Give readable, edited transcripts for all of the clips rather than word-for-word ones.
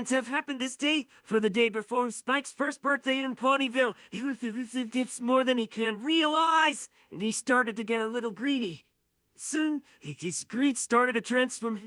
couldn't have happened this day, for the day before Spike's first birthday in Ponyville. It's more than he can realize, and he started to get a little greedy. Soon, his greed started to transform.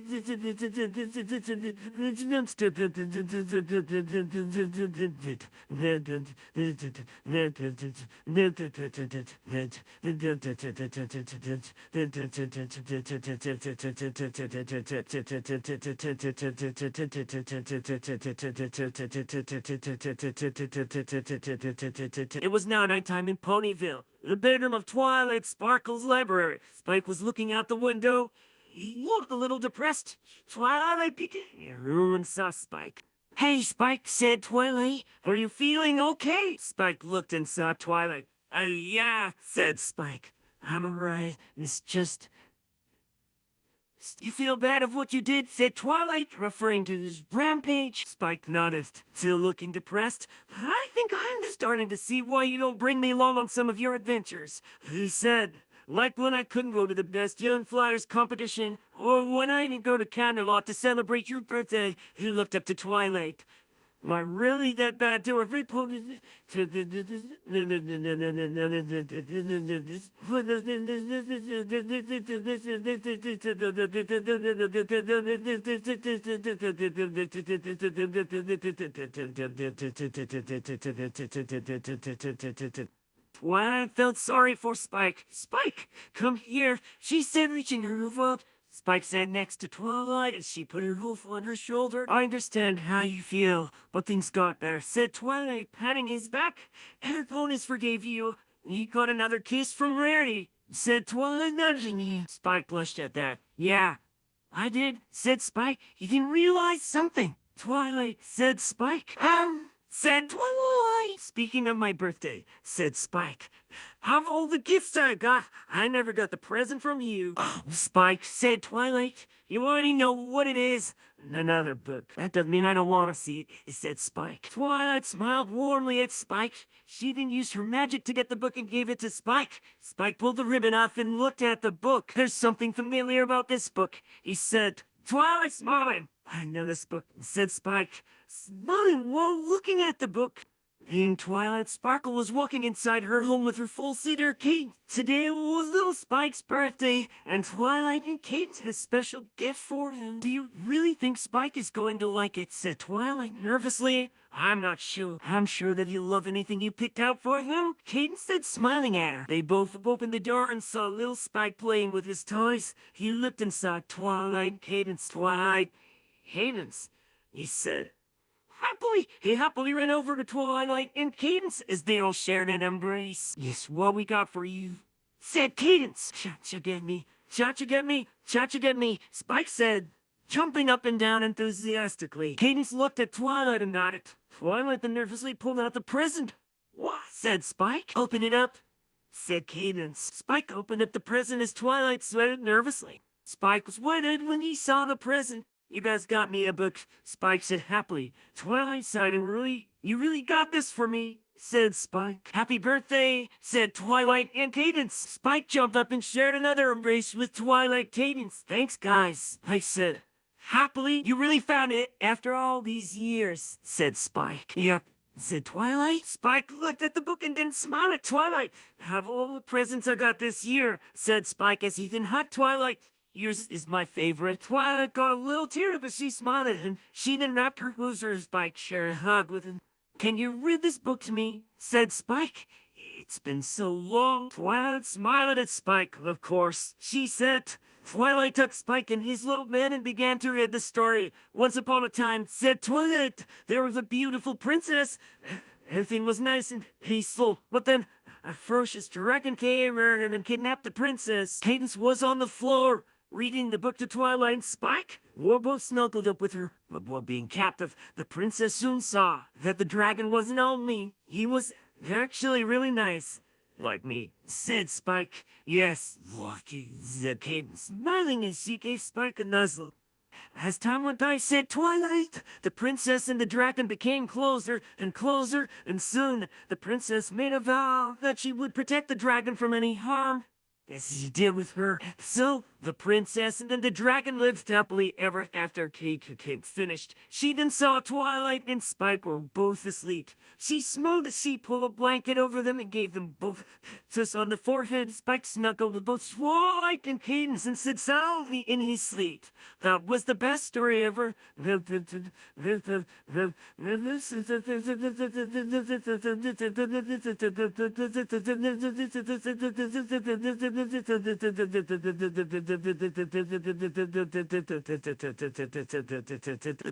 It was now nighttime in Ponyville, the bedroom of Twilight Sparkle's library. Spike was looking out the window. He looked a little depressed. Twilight peeked in. Everyone saw Spike. "Hey, Spike," said Twilight. "Are you feeling okay?" Spike looked and saw Twilight. Yeah," said Spike. "I'm alright. It's just..." "You feel bad of what you did?" said Twilight, referring to his rampage. Spike nodded, still looking depressed. "I think I'm starting to see why you don't bring me along on some of your adventures," he said. "Like when I couldn't go to the Best Young Flyers competition, or when I didn't go to Canterlot to celebrate your birthday." He looked up to Twilight. "Am I really that bad to every pony?" Twilight felt sorry for Spike. "Spike, come here," she said, reaching her hoof up. Spike sat next to Twilight as she put her hoof on her shoulder. "I understand how you feel, but things got better," said Twilight, patting his back. "And Ponus forgave you. You got another kiss from Rarity," said Twilight, nudging him. Spike blushed at that. "Yeah, I did," said Spike. "You didn't realize something." "Twilight," said Spike. Said Twilight. "Speaking of my birthday," said Spike, "of all the gifts I got, I never got the present from you." "Spike," said Twilight, "you already know what it is." "Another book." "That doesn't mean I don't want to see it," said Spike. Twilight smiled warmly at Spike. She then used her magic to get the book and gave it to Spike. Spike pulled the ribbon off and looked at the book. "There's something familiar about this book," he said. Twilight smiling. "I know this book," said Spike, smiling while looking at the book. And Twilight Sparkle was walking inside her home with her full-seater Kate. Today was little Spike's birthday, and Twilight and Kate had a special gift for him. "Do you really think Spike is going to like it?" said Twilight nervously. "I'm not sure. I'm sure that he'll love anything you picked out for him," Kate said, smiling at her. They both opened the door and saw little Spike playing with his toys. He looked and saw Twilight, Cadence, Twilight, Cadence, he said. He happily ran over to Twilight and Cadence as they all shared an embrace. "Yes, what we got for you," said Cadence. "Cha-cha get me, cha-cha get me, cha-cha get me," Spike said, jumping up and down enthusiastically. Cadence looked at Twilight and nodded. Twilight then nervously pulled out the present. "What?" said Spike. "Open it up," said Cadence. Spike opened up the present as Twilight sweated nervously. Spike was sweated when he saw the present. "You guys got me a book," Spike said happily. Twilight sighed and "You really got this for me," said Spike. "Happy birthday," said Twilight and Cadence. Spike jumped up and shared another embrace with Twilight Cadence. "Thanks, guys," I said happily. "You really found it after all these years," said Spike. "Yep," said Twilight. Spike looked at the book and then smiled at Twilight. "Have all the presents I got this year," said Spike as he then hugged Twilight. "Yours is my favorite." Twilight got a little tear up as she smiled at him. She then wrapped her bosom in Spike, shared a hug with him. "Can you read this book to me?" said Spike. "It's been so long." Twilight smiled at Spike. "Of course," she said. Twilight took Spike and his little man and began to read the story. "Once upon a time," said Twilight, "there was a beautiful princess. Everything was nice and peaceful, but then a ferocious dragon came and kidnapped the princess." Cadence was on the floor, reading the book to Twilight and Spike. Were both snuggled up with her, but while being captive, the princess soon saw that the dragon wasn't only, he was actually really nice. "Like me," said Spike. "Yes, lucky," said Cadence, smiling as she gave Spike a nuzzle. As time went by, said Twilight, the princess and the dragon became closer and closer, and soon the princess made a vow that she would protect the dragon from any harm. as he did with her. So the princess and then the dragon lived happily ever after. Kate finished. She then saw Twilight and Spike were both asleep. She smoothed the sheet, pulled a blanket over them, and gave them both kiss on the forehead. Spike snuggled with both Twilight and Cadence and said soundly in his sleep. That was the best story ever. The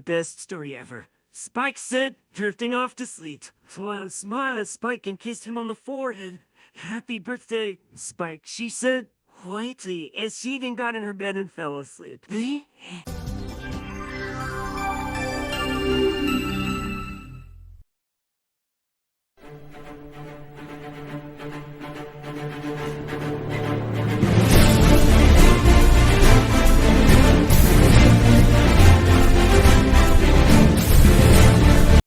best story ever. Spike said, drifting off to sleep. Twilight smiled at Spike and kissed him on the forehead. Happy birthday, Spike, she said quietly as she then got in her bed and fell asleep.